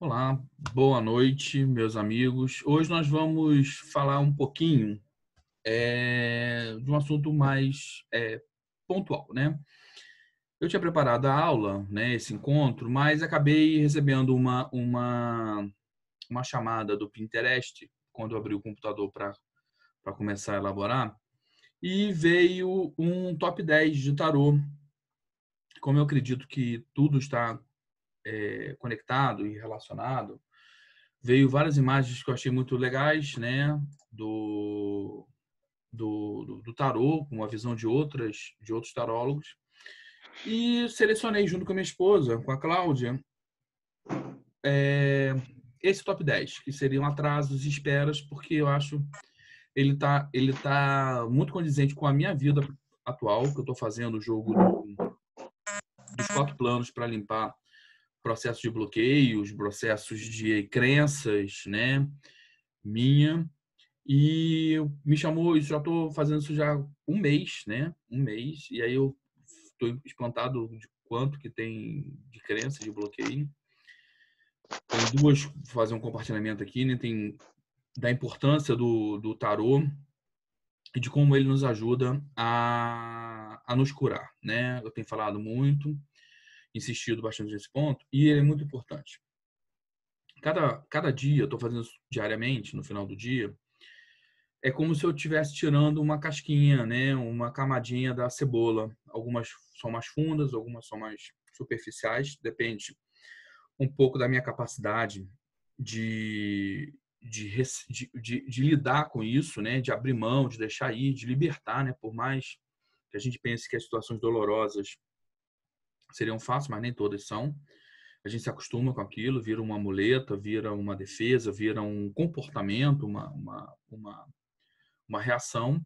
Olá, boa noite, meus amigos. Hoje nós vamos falar um pouquinho de um assunto mais pontual, né? Eu tinha preparado a aula, né, esse encontro, mas acabei recebendo uma chamada do Pinterest quando eu abri o computador para começar a elaborar e veio um top 10 de tarô. Como eu acredito que tudo está conectado e relacionado, veio várias imagens que eu achei muito legais, né? Do tarô, com uma visão de outros tarólogos. E selecionei junto com a minha esposa, com a Cláudia, esse top 10 que seriam atrasos e esperas, porque eu acho ele tá muito condizente com a minha vida atual, que eu estou fazendo o jogo dos 4 planos para limpar processos de bloqueios, processos de crenças, né? Minha. E me chamou, isso já estou fazendo isso já um mês, né? Um mês. E aí eu estou espantado de quanto que tem de crença, de bloqueio. Tem duas, vou fazer um compartilhamento aqui, né? Tem da importância do tarô e de como ele nos ajuda a nos curar, né? Eu tenho falado muito, insistido bastante nesse ponto, e ele é muito importante. Cada dia, eu estou fazendo isso diariamente, no final do dia, é como se eu estivesse tirando uma casquinha, né? Uma camadinha da cebola. Algumas são mais fundas, algumas são mais superficiais, depende um pouco da minha capacidade de lidar com isso, né? De abrir mão, de deixar ir, de libertar, né? Por mais que a gente pense que as situações dolorosas seriam fáceis, mas nem todas são. A gente se acostuma com aquilo, vira uma muleta, vira uma defesa, vira um comportamento, uma reação.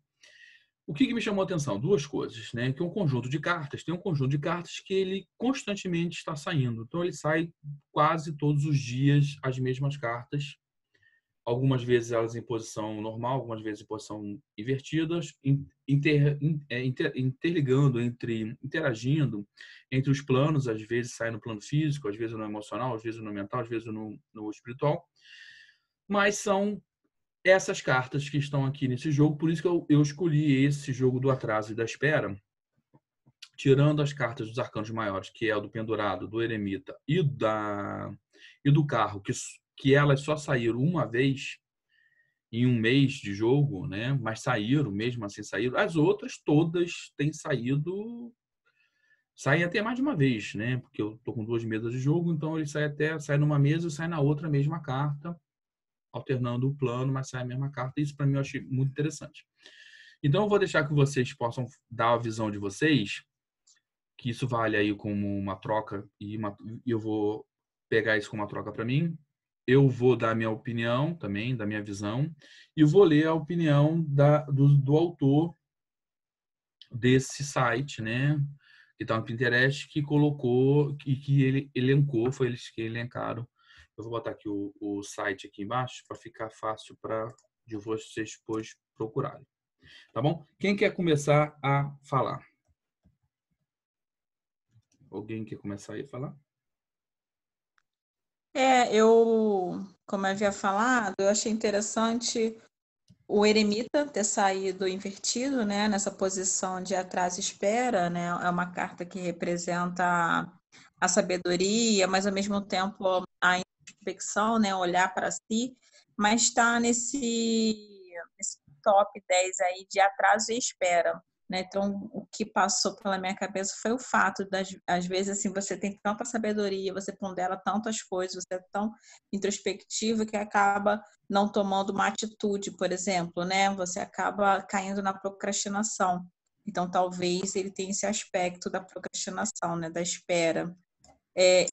O que me chamou a atenção? Duas coisas, né? Que um conjunto de cartas, tem um conjunto de cartas que ele constantemente está saindo. Então, ele sai quase todos os dias as mesmas cartas. Algumas vezes elas em posição normal, algumas vezes em posição invertidas, interligando, interagindo entre os planos. Às vezes sai no plano físico, às vezes no emocional, às vezes no mental, às vezes no espiritual. Mas são essas cartas que estão aqui nesse jogo, por isso que eu escolhi esse jogo do atraso e da espera, tirando as cartas dos arcanos maiores, que é o do pendurado, do eremita e do carro, que elas só saíram uma vez em um mês de jogo, né? Mas saíram, mesmo assim saíram. As outras todas têm saem até mais de uma vez, né? Porque eu tô com 2 mesas de jogo, então ele sai numa mesa e sai na outra a mesma carta, alternando o plano, mas sai a mesma carta. Isso para mim eu achei muito interessante. Então eu vou deixar que vocês possam dar a visão de vocês, que isso vale aí como uma troca e eu vou pegar isso como uma troca para mim. Eu vou dar a minha opinião também, da minha visão, e vou ler a opinião do autor desse site, né? Que está no Pinterest, que colocou e que ele elencou, foi eles que elencaram. Eu vou botar aqui o site aqui embaixo para ficar fácil para de vocês depois procurarem. Tá bom? Quem quer começar a falar? Alguém quer começar aí a falar? Como eu havia falado, eu achei interessante o eremita ter saído invertido, né, nessa posição de atrás e espera, né, é uma carta que representa a sabedoria, mas ao mesmo tempo a introspecção, né, olhar para si, mas está nesse top 10 aí de atraso e espera. Né? Então, o que passou pela minha cabeça foi o fato às vezes, assim, você tem tanta sabedoria, você pondera tantas coisas, você é tão introspectivo que acaba não tomando uma atitude, por exemplo, né? Você acaba caindo na procrastinação. Então, talvez ele tenha esse aspecto da procrastinação, né? Da espera.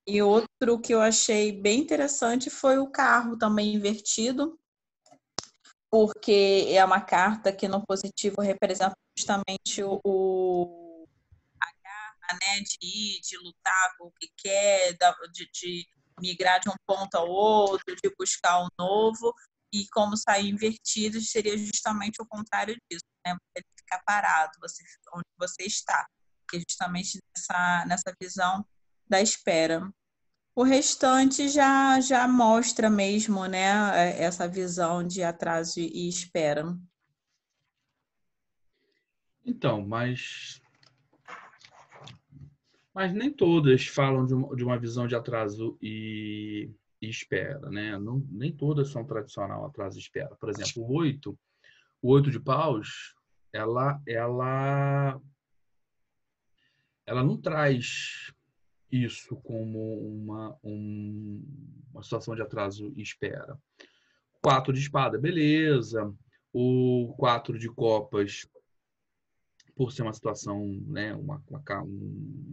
E outro que eu achei bem interessante foi o carro também invertido, porque é uma carta que no positivo representa justamente a garra, né, de ir, de lutar com o que quer, de migrar de um ponto ao outro, de buscar o novo, e como sair invertido seria justamente o contrário disso, né? Você ficar parado, onde você está, que é justamente nessa visão da espera. O restante já mostra mesmo, né, essa visão de atraso e espera. Então, mas nem todas falam de uma visão de atraso e espera, né? Não, nem todas são tradicional atraso e espera. Por exemplo, o 8 de paus, ela não traz isso como uma situação de atraso e espera. 4 de espada, beleza. O 4 de copas, por ser uma situação, né, um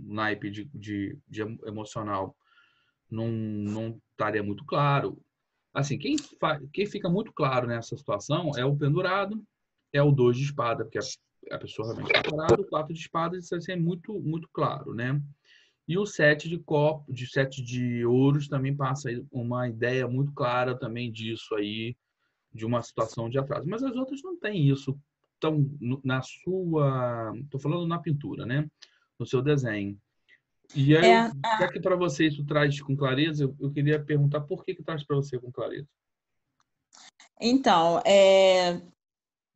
naipe de emocional, não estaria muito claro. Assim, quem fica muito claro nessa situação é o pendurado, é o 2 de espada, porque a pessoa realmente está parada, o 4 de espada, isso assim, é muito, muito claro, né? E o 7 de copo, de 7 de ouros também passa uma ideia muito clara também disso aí, de uma situação de atraso. Mas as outras não têm isso tão na sua, estou falando na pintura, né? No seu desenho. E aí, É, já que para você isso traz com clareza, eu queria perguntar por que traz para você com clareza. então,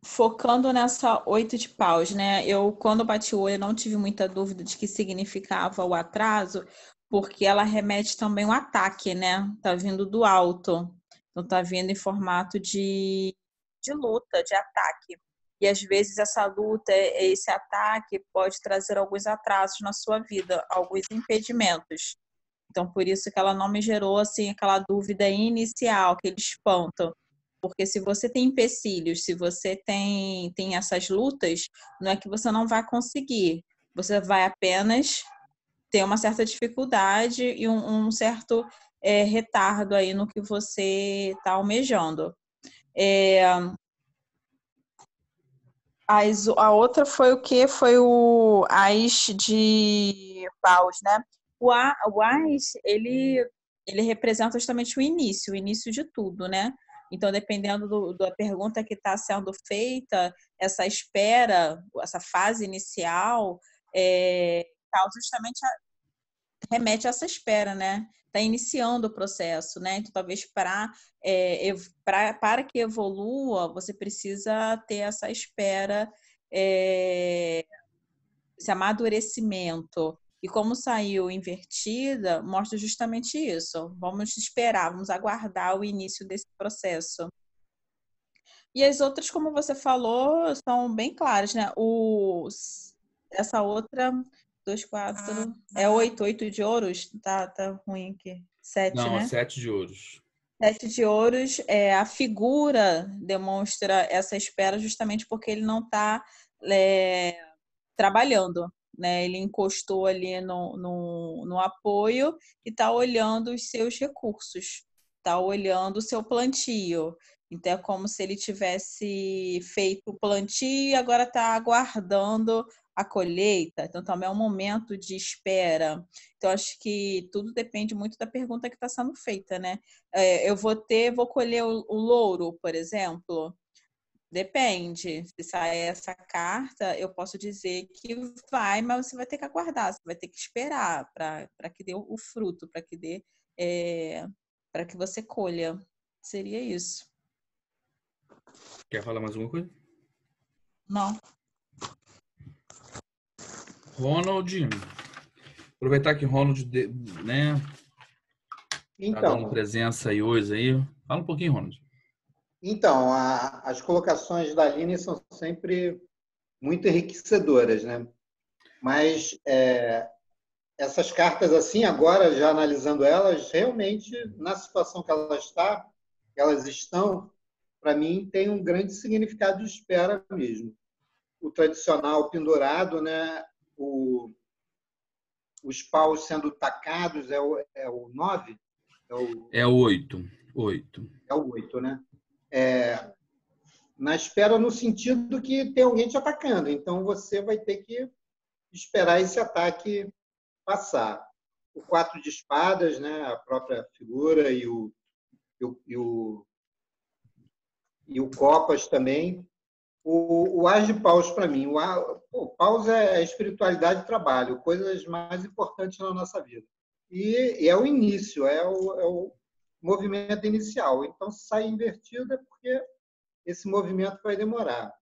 focando nessa 8 de paus, né? Eu, quando bati o olho, não tive muita dúvida de que significava o atraso, porque ela remete também ao ataque, né? Tá vindo do alto. Então, tá vindo em formato de luta, de ataque. E às vezes essa luta, esse ataque pode trazer alguns atrasos na sua vida, alguns impedimentos. Então, por isso que ela não me gerou assim aquela dúvida inicial, aquele espanto. Porque se você tem empecilhos, se você tem essas lutas, não é que você não vai conseguir. Você vai apenas ter uma certa dificuldade e um certo retardo aí no que você está almejando. A outra foi o que? Foi o Ás de paus, né? O Ás, ele representa justamente o início de tudo, né? Então, dependendo da pergunta que está sendo feita, essa espera, essa fase inicial, justamente remete a essa espera, né? Está iniciando o processo, né? Então, talvez para que evolua, você precisa ter essa espera, esse amadurecimento. E como saiu invertida, mostra justamente isso. Vamos esperar, vamos aguardar o início desse processo. E as outras, como você falou, são bem claras, né? Essa outra, 2, 4, é 8, 8 de ouros? Tá ruim aqui. 7, Não, é né? 7 de ouros. 7 de ouros, a figura demonstra essa espera justamente porque ele não está trabalhando, né? Ele encostou ali no apoio e está olhando os seus recursos, está olhando o seu plantio. Então, é como se ele tivesse feito o plantio e agora está aguardando a colheita. Então, também é um momento de espera. Então, acho que tudo depende muito da pergunta que está sendo feita, né? Eu vou colher o louro, por exemplo. Depende. Se sair essa carta, eu posso dizer que vai, mas você vai ter que aguardar, você vai ter que esperar para que dê o fruto, para que dê para que você colha. Seria isso. Quer falar mais alguma coisa? Não. Ronald, aproveitar que Ronald, né, tá dando presença aí hoje aí. Fala um pouquinho, Ronald. Então, as colocações da Aline são sempre muito enriquecedoras, né? Mas essas cartas, assim, agora, já analisando elas, realmente, na situação que elas estão, para mim, tem um grande significado de espera mesmo. O tradicional pendurado, né? Os paus sendo tacados é o 9? É o 8. 8. É o 8, né? Na espera no sentido que tem alguém te atacando. Então, você vai ter que esperar esse ataque passar. O 4 de espadas, né? A própria figura e o copas também. O As de paus, para mim, paus é espiritualidade e trabalho, coisas mais importantes na nossa vida. e é o início, é o movimento inicial. Então, se sai invertido é porque esse movimento vai demorar.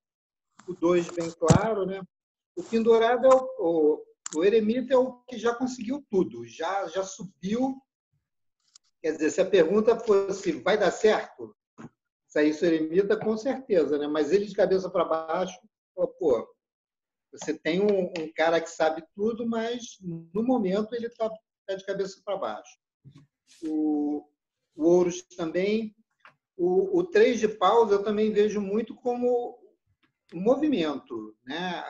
O 2, bem claro, né? O pendurado é o eremita é o que já conseguiu tudo, já subiu. Quer dizer, se a pergunta fosse, vai dar certo? Saísse o eremita, com certeza, né? Mas ele de cabeça para baixo, pô, você tem um cara que sabe tudo, mas no momento ele está de cabeça para baixo. O Ouros também. O 3 de paus eu também vejo muito como um movimento, né?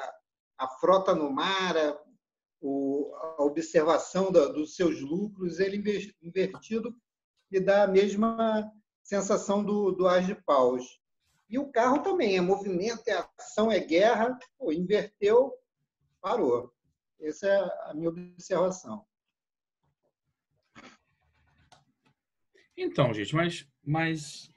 A frota no mar, a observação dos seus lucros, ele invertido me dá a mesma sensação do as de paus. E o carro também, é movimento, é ação, é guerra. Pô, inverteu, parou. Essa é a minha observação. Então, gente, mas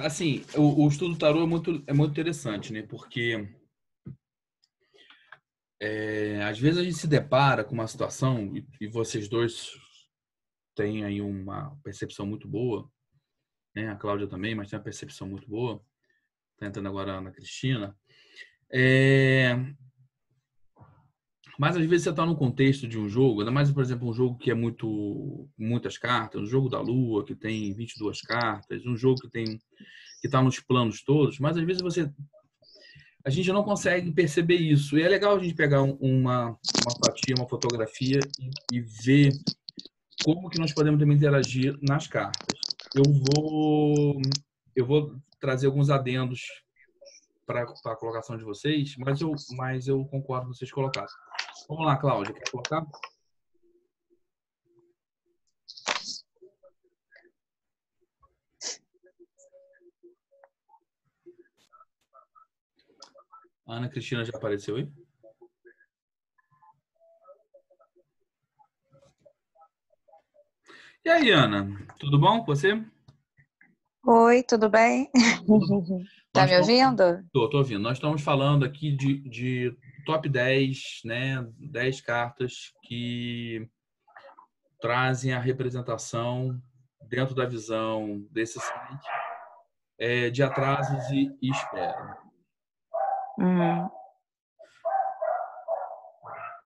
assim, o estudo do tarô é muito interessante, né? Porque às vezes a gente se depara com uma situação e vocês dois têm aí uma percepção muito boa, né? A Cláudia também, mas tem uma percepção muito boa. Tá entrando agora a Ana Cristina. Mas às vezes você está no contexto de um jogo, ainda mais, por exemplo, um jogo que é muitas cartas, um jogo da Lua, que tem 22 cartas, um jogo que está nos planos todos, mas às vezes a gente não consegue perceber isso. E é legal a gente pegar uma fatia, uma fotografia e ver como que nós podemos também interagir nas cartas. Eu vou trazer alguns adendos para a colocação de vocês, mas eu concordo com vocês colocaram. Vamos lá, Cláudia, quer colocar? A Ana Cristina já apareceu aí? E aí, Ana, tudo bom com você? Oi, tudo bem? Tá me ouvindo? Tô ouvindo. Nós estamos falando aqui de top 10, né? 10 cartas que trazem a representação dentro da visão desse site de atrasos e espera.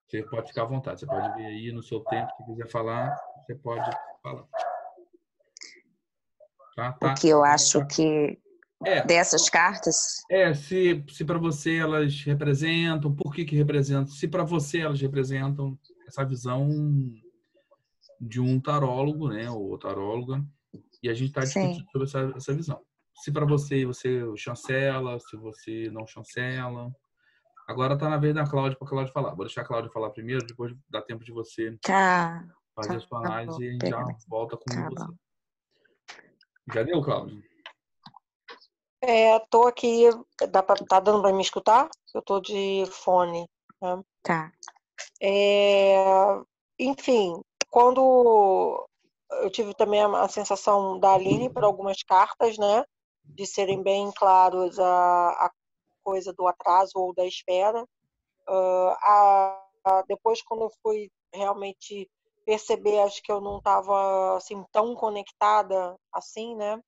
Você pode ficar à vontade, você pode ver aí no seu tempo, se quiser falar, você pode falar. Tá? O que eu acho que dessas cartas... Se para você elas representam, por que representam? Se para você elas representam essa visão de um tarólogo, né, ou taróloga, e a gente está discutindo sobre essa visão. Se para você chancela, se você não chancela. Agora está na vez da Cláudia para a Cláudia falar. Vou deixar a Cláudia falar primeiro, depois dá tempo de você fazer a sua análise e a gente já volta com você. Já deu, Cláudia? Tô aqui, tá dando para me escutar? Eu tô de fone. Né? Tá. Enfim, quando eu tive também a sensação da Aline para algumas cartas, né? De serem bem claros a coisa do atraso ou da espera. Depois, quando eu fui realmente perceber, acho que eu não estava assim, tão conectada assim, né?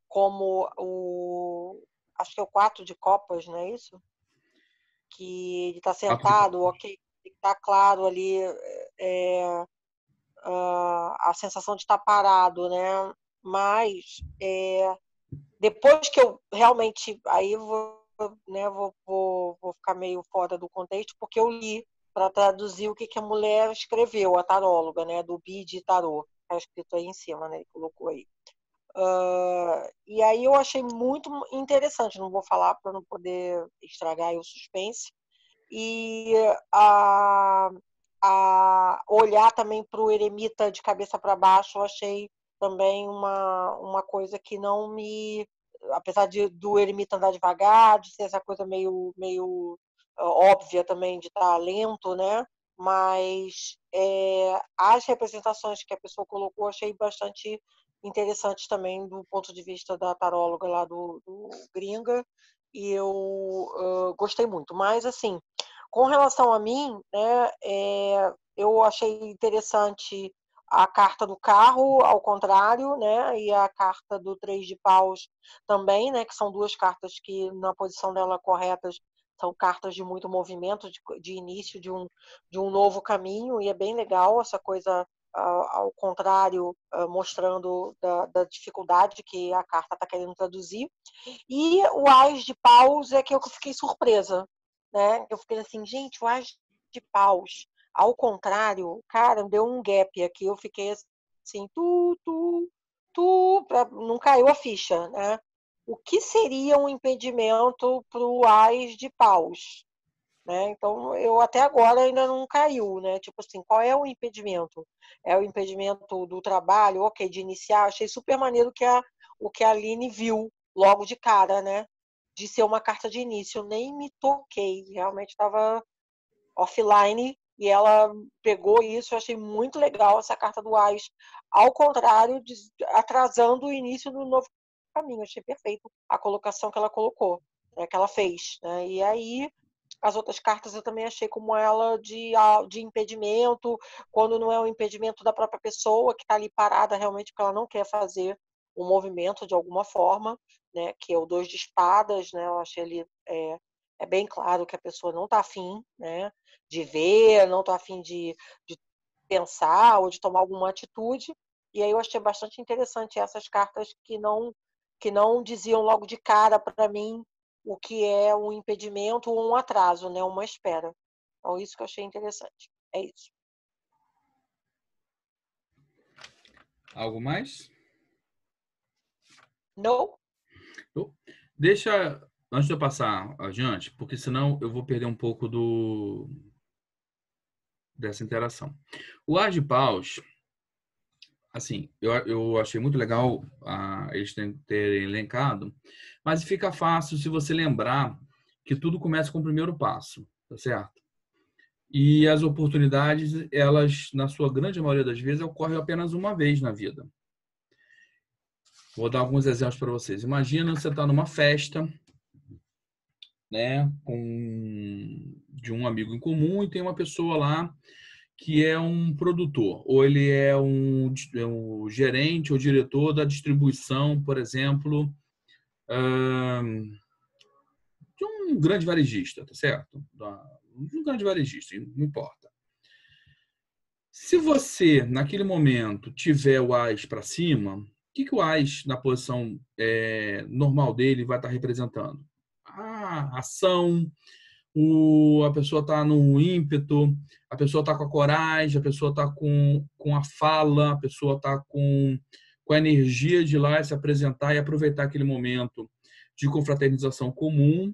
Como acho que é o 4 de copas, não é isso? Que ele está sentado, ok, está claro ali a sensação de estar parado, né? Mas depois que eu realmente aí vou ficar meio fora do contexto, porque eu li para traduzir o que a mulher escreveu, a taróloga, né? Do BID Tarô, está escrito aí em cima, né? Ele colocou aí. E aí eu achei muito interessante, não vou falar para não poder estragar o suspense, e olhar também para o eremita de cabeça para baixo, eu achei também uma coisa que não me... Apesar do eremita andar devagar, de ser essa coisa meio óbvia também de estar lento, né? Mas as representações que a pessoa colocou, eu achei bastante interessantes também do ponto de vista da taróloga lá do Gringa, e eu gostei muito. Mas, assim, Com relação a mim, né, eu achei interessante a carta do carro, ao contrário, né, e a carta do 3 de paus também, né, que são duas cartas que, na posição dela corretas, são cartas de muito movimento, de início de um novo caminho, e é bem legal essa coisa ao contrário, mostrando da dificuldade que a carta está querendo traduzir. E o Ás de paus é que eu fiquei surpresa, né? Eu fiquei assim, gente, o Ás de paus, ao contrário, cara, deu um gap aqui, eu fiquei assim, não caiu a ficha, né? O que seria um impedimento para o Ás de paus? Né? Então, eu até agora ainda não caiu, né? Tipo assim, qual é o impedimento? É o impedimento do trabalho, ok, de iniciar. Achei super maneiro o que a Aline viu logo de cara, né? De ser uma carta de início. Eu nem me toquei, realmente estava offline e ela pegou isso. Eu achei muito legal essa carta do Ás, ao contrário, atrasando o início do novo caminho. Achei perfeito a colocação que ela colocou, né? Que ela fez, né? E aí as outras cartas eu também achei como ela de impedimento, quando não é um impedimento da própria pessoa que está ali parada realmente porque ela não quer fazer um movimento de alguma forma, né? Que é o 2 de espadas, né? Eu achei ali é bem claro que a pessoa não está afim, né? De ver, não está afim de pensar ou de tomar alguma atitude. E aí eu achei bastante interessante essas cartas que não diziam logo de cara para mim o que é um impedimento ou um atraso, né? Uma espera. Então, isso que eu achei interessante. É isso. Algo mais? Não? Deixa, antes de eu passar adiante, porque senão eu vou perder um pouco dessa interação. O Ás de paus, assim, eu achei muito legal eles terem elencado, mas fica fácil se você lembrar que tudo começa com o primeiro passo, tá certo? E as oportunidades, elas, na sua grande maioria das vezes, ocorrem apenas uma vez na vida. Vou dar alguns exemplos para vocês. Imagina você está numa festa, né, de um amigo em comum e tem uma pessoa lá que é um produtor, ou ele é um gerente ou diretor da distribuição, por exemplo, de um grande varejista, tá certo? De um grande varejista, não importa. Se você, naquele momento, tiver o Ás para cima, o que o Ás, na posição normal dele, vai estar representando? A ação, a pessoa está no ímpeto, a pessoa está com a coragem, a pessoa está com a fala, a pessoa está com a energia de ir lá se apresentar e aproveitar aquele momento de confraternização comum,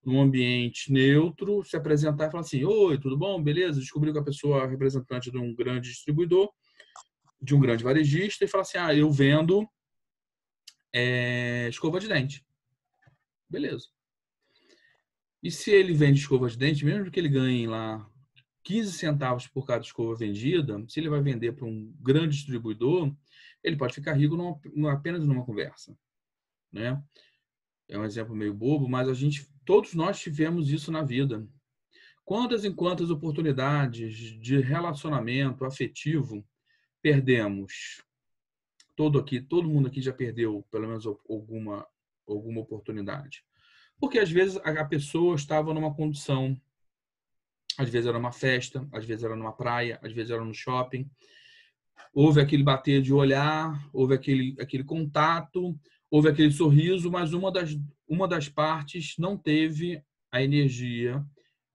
num ambiente neutro, se apresentar e falar assim: oi, tudo bom? Beleza? Descobriu que a pessoa é representante de um grande distribuidor, de um grande varejista, e fala assim: eu vendo escova de dente. Beleza. E se ele vende escova de dente, mesmo que ele ganhe lá 15 centavos por cada escova vendida, se ele vai vender para um grande distribuidor, ele pode ficar rico apenas numa conversa, né? É um exemplo meio bobo, mas todos nós tivemos isso na vida. Quantas e quantas oportunidades de relacionamento afetivo perdemos? Todo mundo aqui já perdeu pelo menos alguma oportunidade. Porque às vezes a pessoa estava numa condição, às vezes era numa festa, às vezes era numa praia, às vezes era no shopping. Houve aquele bater de olhar, houve aquele contato, houve aquele sorriso, mas uma das partes não teve a energia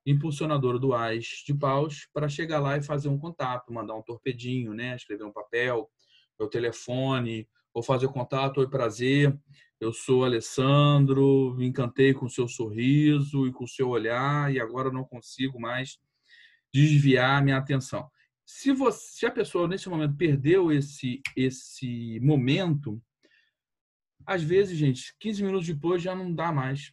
impulsionadora do Ás de paus para chegar lá e fazer um contato, mandar um torpedinho, né? Escrever um papel, meu telefone, ou fazer o contato: oi, prazer, eu sou Alessandro, me encantei com o seu sorriso e com o seu olhar e agora não consigo mais desviar a minha atenção. Se a pessoa nesse momento perdeu esse momento, às vezes, gente, 15 minutos depois já não dá mais,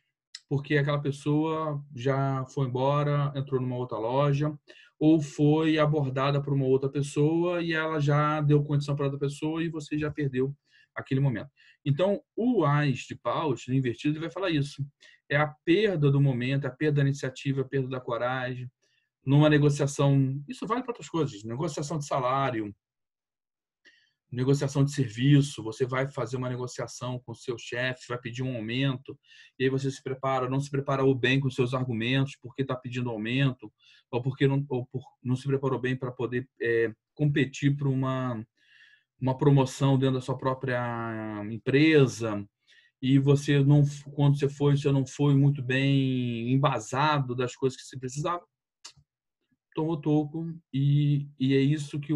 porque aquela pessoa já foi embora, entrou numa outra loja, ou foi abordada por uma outra pessoa e ela já deu condição para outra pessoa e você já perdeu aquele momento. Então, o As de Paus, no invertido, ele vai falar isso. É a perda do momento, a perda da iniciativa, a perda da coragem. Numa negociação, isso vale para outras coisas, negociação de salário, negociação de serviço, você vai fazer uma negociação com o seu chefe, vai pedir um aumento, e aí você se prepara, não se preparou bem com os seus argumentos, porque está pedindo aumento, ou porque não se preparou bem para poder competir para uma promoção dentro da sua própria empresa, e você não, quando você não foi muito bem embasado das coisas que você precisava, tomou toco, e é isso que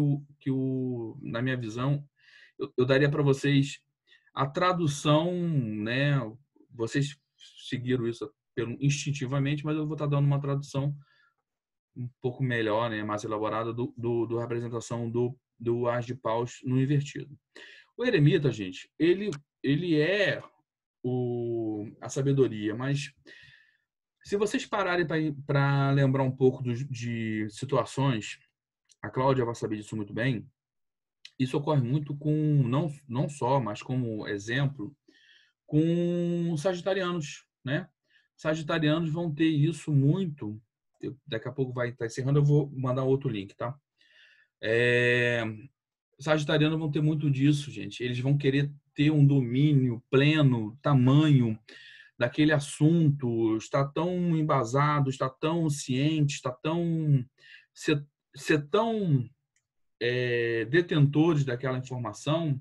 na minha visão, eu daria para vocês a tradução, né? Vocês seguiram isso instintivamente, mas eu vou estar dando uma tradução um pouco melhor, né? Mais elaborada do representação do As de Paus no invertido. O eremita, gente, ele é a sabedoria, mas se vocês pararem para lembrar um pouco de situações, a Cláudia vai saber disso muito bem, isso ocorre muito com, não só, mas como exemplo, com sagitarianos, né? Sagitarianos vão ter isso muito, daqui a pouco vai estar encerrando, eu vou mandar outro link, tá? Sagitarianos vão ter muito disso, gente. Eles vão querer ter um domínio pleno, tamanho daquele assunto, está tão embasado, está tão ciente, está tão ser tão detentores daquela informação,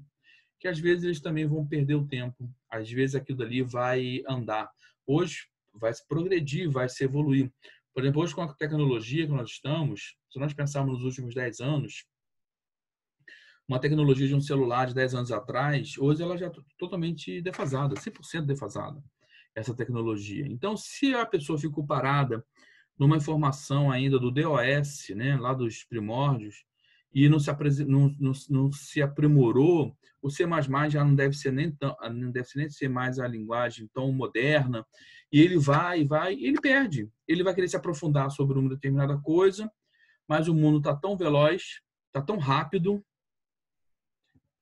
que às vezes eles também vão perder o tempo. Às vezes aquilo dali vai andar. Hoje vai se progredir, vai se evoluir. Por exemplo, hoje com a tecnologia que nós estamos, se nós pensarmos nos últimos 10 anos, uma tecnologia de um celular de 10 anos atrás, hoje ela já é totalmente defasada, 100% defasada, essa tecnologia. Então, se a pessoa ficou parada numa informação ainda do DOS, né, lá dos primórdios, e não se aprimorou, o C++ já não deve ser nem ser mais a linguagem tão moderna, e ele vai, e ele perde. Ele vai querer se aprofundar sobre uma determinada coisa, mas o mundo está tão veloz, está tão rápido,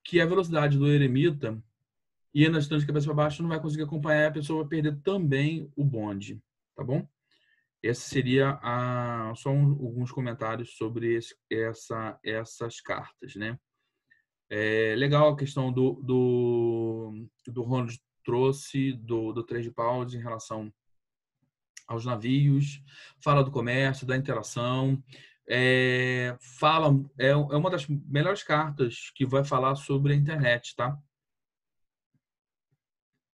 que a velocidade do eremita, e na distância de cabeça para baixo, não vai conseguir acompanhar, a pessoa vai perder também o bonde, tá bom? Esse seria só alguns comentários sobre essas cartas, né? Legal a questão do Ronald trouxe do 3 de paus em relação aos navios, fala do comércio, da interação, é uma das melhores cartas que vai falar sobre a internet, tá?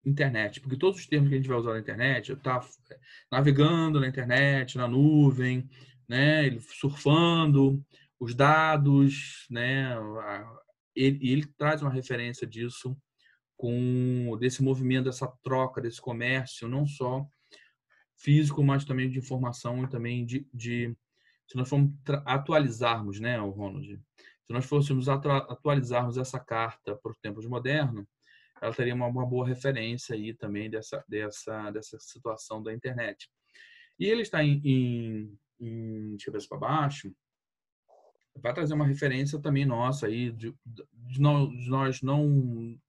Internet, porque todos os termos que a gente vai usar na internet, tá navegando na internet, na nuvem, né, surfando, os dados, né, ele traz uma referência disso, desse movimento, dessa troca, desse comércio, não só físico, mas também de informação e também se nós formos atualizarmos, né, o Ronald, se nós fôssemos atualizarmos essa carta para os tempos modernos, ela teria uma boa referência aí também dessa situação da internet. E ele está de cabeça para baixo, vai trazer uma referência também nossa aí de nós não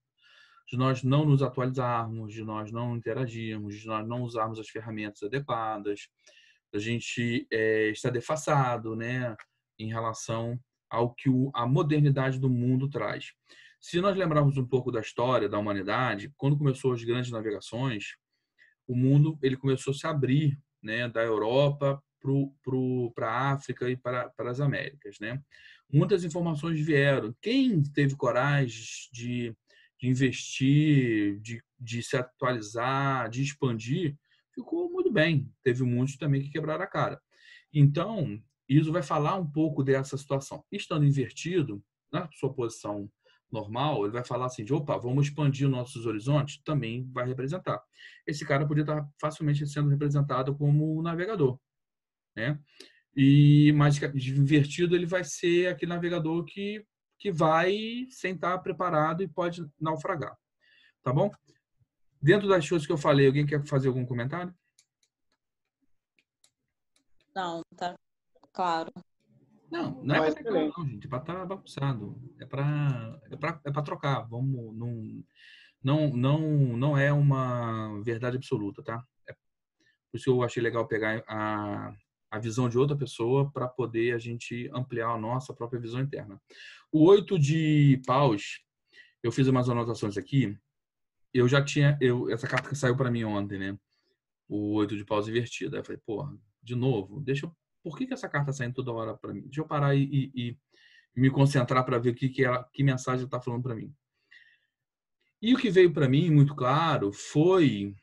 nos atualizarmos, de nós não interagirmos, de nós não usarmos as ferramentas adequadas, a gente está defasado, né, em relação ao que a modernidade do mundo traz. Se nós lembrarmos um pouco da história da humanidade, quando começou as grandes navegações, o mundo ele começou a se abrir, né, da Europa para a África e para as Américas, né? Muitas informações vieram. Quem teve coragem de investir, de se atualizar, de expandir, ficou muito bem. Teve muitos também que quebraram a cara. Então, isso vai falar um pouco dessa situação. Estando invertido, na sua posição normal, ele vai falar assim, opa, vamos expandir nossos horizontes, também vai representar. Esse cara podia estar facilmente sendo representado como navegador, né? Mas invertido, ele vai ser aquele navegador que vai sem estar preparado e pode naufragar, tá bom? Dentro das coisas que eu falei, alguém quer fazer algum comentário? Não, tá claro. Não é para teclar, não, gente. É para estar bagunçado. É para trocar. Vamos, não é uma verdade absoluta, tá? Por isso eu achei legal pegar a visão de outra pessoa para poder a gente ampliar a nossa própria visão interna. O 8 de paus, eu fiz umas anotações aqui. Eu já tinha... essa carta que saiu para mim ontem, né? O 8 de paus invertida. Aí eu falei, porra, de novo, por que essa carta tá saindo toda hora para mim? Deixa eu parar e me concentrar para ver que mensagem ela está falando para mim. E o que veio para mim, muito claro, foi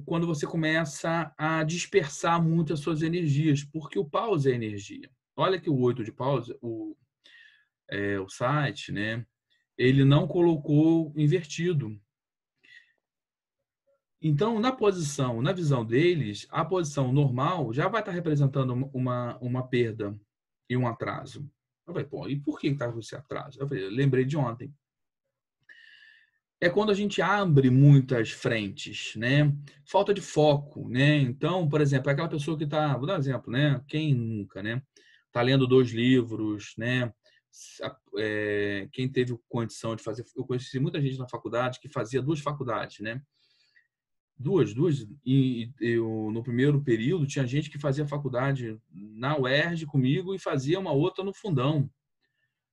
quando você começa a dispersar muito as suas energias, porque o paus é energia. Olha que o 8 de paus, o site, né? Ele não colocou invertido. Então, na visão deles, a posição normal já vai estar representando uma perda e um atraso. Eu falei, pô, e por que está esse atraso? Eu falei, lembrei de ontem. É quando a gente abre muitas frentes, né? Falta de foco, né? Então, por exemplo, aquela pessoa que está, vou dar um exemplo, né? Quem nunca, né? Está lendo 2 livros, né? Quem teve condição de fazer, eu conheci muita gente na faculdade que fazia 2 faculdades, né? Duas. E eu, no primeiro período, tinha gente que fazia faculdade na UERJ comigo e fazia uma outra no Fundão,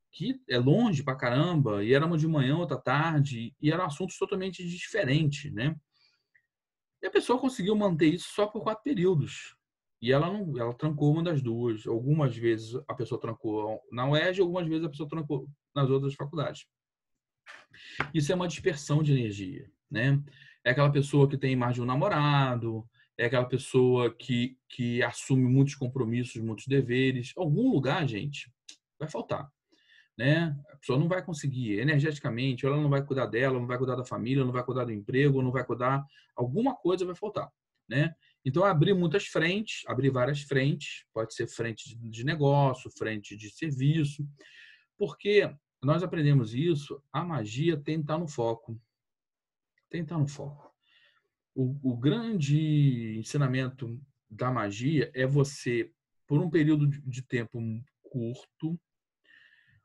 que é longe pra caramba, e era uma de manhã, outra tarde, e eram assuntos totalmente diferentes, né? E a pessoa conseguiu manter isso só por 4 períodos. E ela trancou uma das 2. Algumas vezes a pessoa trancou na UERJ, algumas vezes a pessoa trancou nas outras faculdades. Isso é uma dispersão de energia, né? É aquela pessoa que tem mais de um namorado, é aquela pessoa que assume muitos compromissos, muitos deveres. Algum lugar, gente, vai faltar, né? A pessoa não vai conseguir energeticamente, ela não vai cuidar dela, não vai cuidar da família, não vai cuidar do emprego, não vai cuidar... Alguma coisa vai faltar, né? Então, abrir muitas frentes, abrir várias frentes, pode ser frente de negócio, frente de serviço, porque nós aprendemos isso, a magia tem que estar no foco. Tem que estar no foco. O grande ensinamento da magia é você, por um período de tempo curto,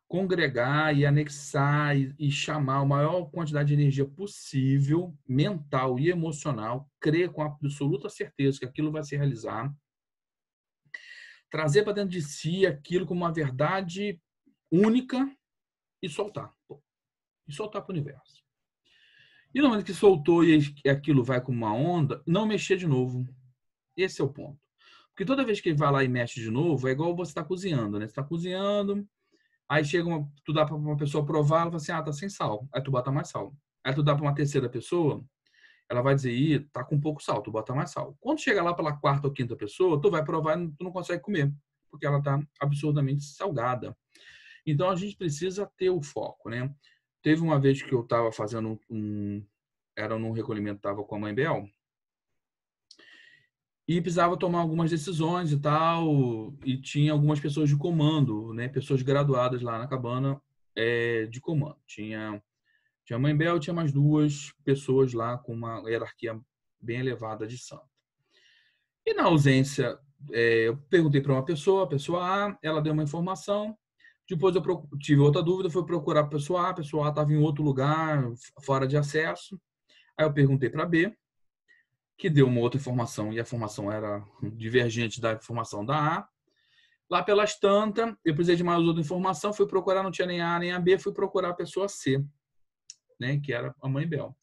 congregar e anexar e chamar a maior quantidade de energia possível, mental e emocional, crer com absoluta certeza que aquilo vai se realizar, trazer para dentro de si aquilo como uma verdade única e soltar. E soltar para o universo. E no momento que soltou e aquilo vai como uma onda, não mexer de novo. Esse é o ponto. Porque toda vez que ele vai lá e mexe de novo, é igual você está cozinhando, né? Você está cozinhando, aí chega tu dá para uma pessoa provar, ela fala assim, tá sem sal. Aí tu bota mais sal. Aí tu dá para uma terceira pessoa, ela vai dizer, tá com pouco sal, tu bota mais sal. Quando chega lá pela 4ª ou 5ª pessoa, tu vai provar e tu não consegue comer, porque ela tá absurdamente salgada. Então a gente precisa ter o foco, né? Teve uma vez que eu estava fazendo era num recolhimento, estava com a mãe Bel, e precisava tomar algumas decisões e tal, e tinha algumas pessoas de comando, né? Pessoas graduadas lá na cabana de comando. Tinha a mãe Bel, tinha mais 2 pessoas lá com uma hierarquia bem elevada de santo. E na ausência, eu perguntei para uma pessoa, a pessoa A, ela deu uma informação. Depois eu tive outra dúvida, fui procurar a pessoa A estava em outro lugar, fora de acesso. Aí eu perguntei para B, que deu uma outra informação, e a informação era divergente da informação da A. Lá pelas tantas, eu precisei de mais outra informação, fui procurar, não tinha nem A nem a B, fui procurar a pessoa C, né, que era a mãe Bel.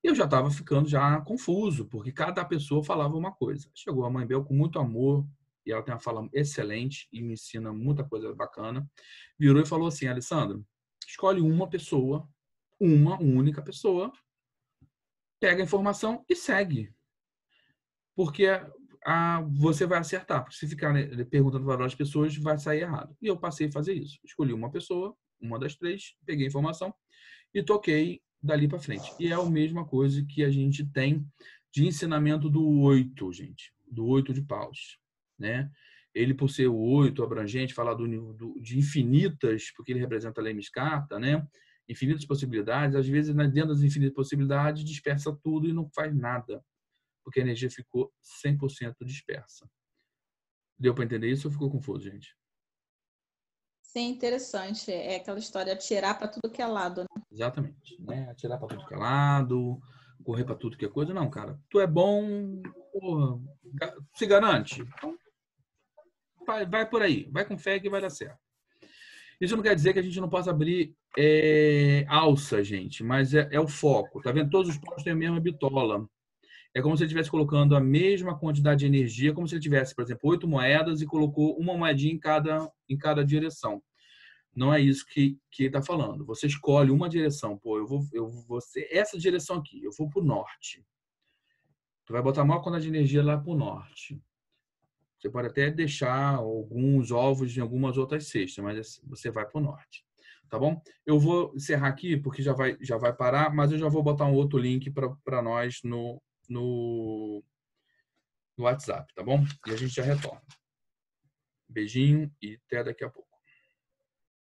Eu já estava ficando já confuso, porque cada pessoa falava uma coisa. Chegou a mãe Bel com muito amor, e ela tem uma fala excelente e me ensina muita coisa bacana. Virou e falou assim, Alessandro, escolhe uma pessoa, uma única pessoa, pega a informação e segue. Porque você vai acertar. Porque se ficar perguntando para várias pessoas, vai sair errado. E eu passei a fazer isso. Escolhi uma pessoa, uma das 3, peguei a informação e toquei dali para frente. E é a mesma coisa que a gente tem de ensinamento do 8, gente. Do 8 de paus, né? Ele, por ser o 8 abrangente, falar de infinitas, porque ele representa a lei Miscata, né? Infinitas possibilidades. Às vezes, dentro das infinitas possibilidades, dispersa tudo e não faz nada, porque a energia ficou 100% dispersa. Deu para entender isso ou ficou confuso, gente? Sim, interessante. É aquela história de atirar para tudo que é lado, né? Exatamente. Né? Atirar para tudo que é lado, correr para tudo que é coisa. Não, cara. Tu é bom, porra, se garante. Então, vai por aí. Vai com fé que vai dar certo. Isso não quer dizer que a gente não possa abrir alça, gente, mas é o foco. Tá vendo? Todos os pontos têm a mesma bitola. É como se ele estivesse colocando a mesma quantidade de energia, como se ele tivesse, por exemplo, 8 moedas e colocou uma moedinha em cada direção. Não é isso que ele está falando. Você escolhe uma direção. Pô, eu vou ser essa direção aqui. Eu vou para o norte. Tu vai botar a maior quantidade de energia lá para o norte. Você pode até deixar alguns ovos em algumas outras cestas, mas você vai para o norte. Tá bom? Eu vou encerrar aqui, porque já vai parar, mas eu já vou botar um outro link para nós no WhatsApp, tá bom? E a gente já retorna. Beijinho e até daqui a pouco.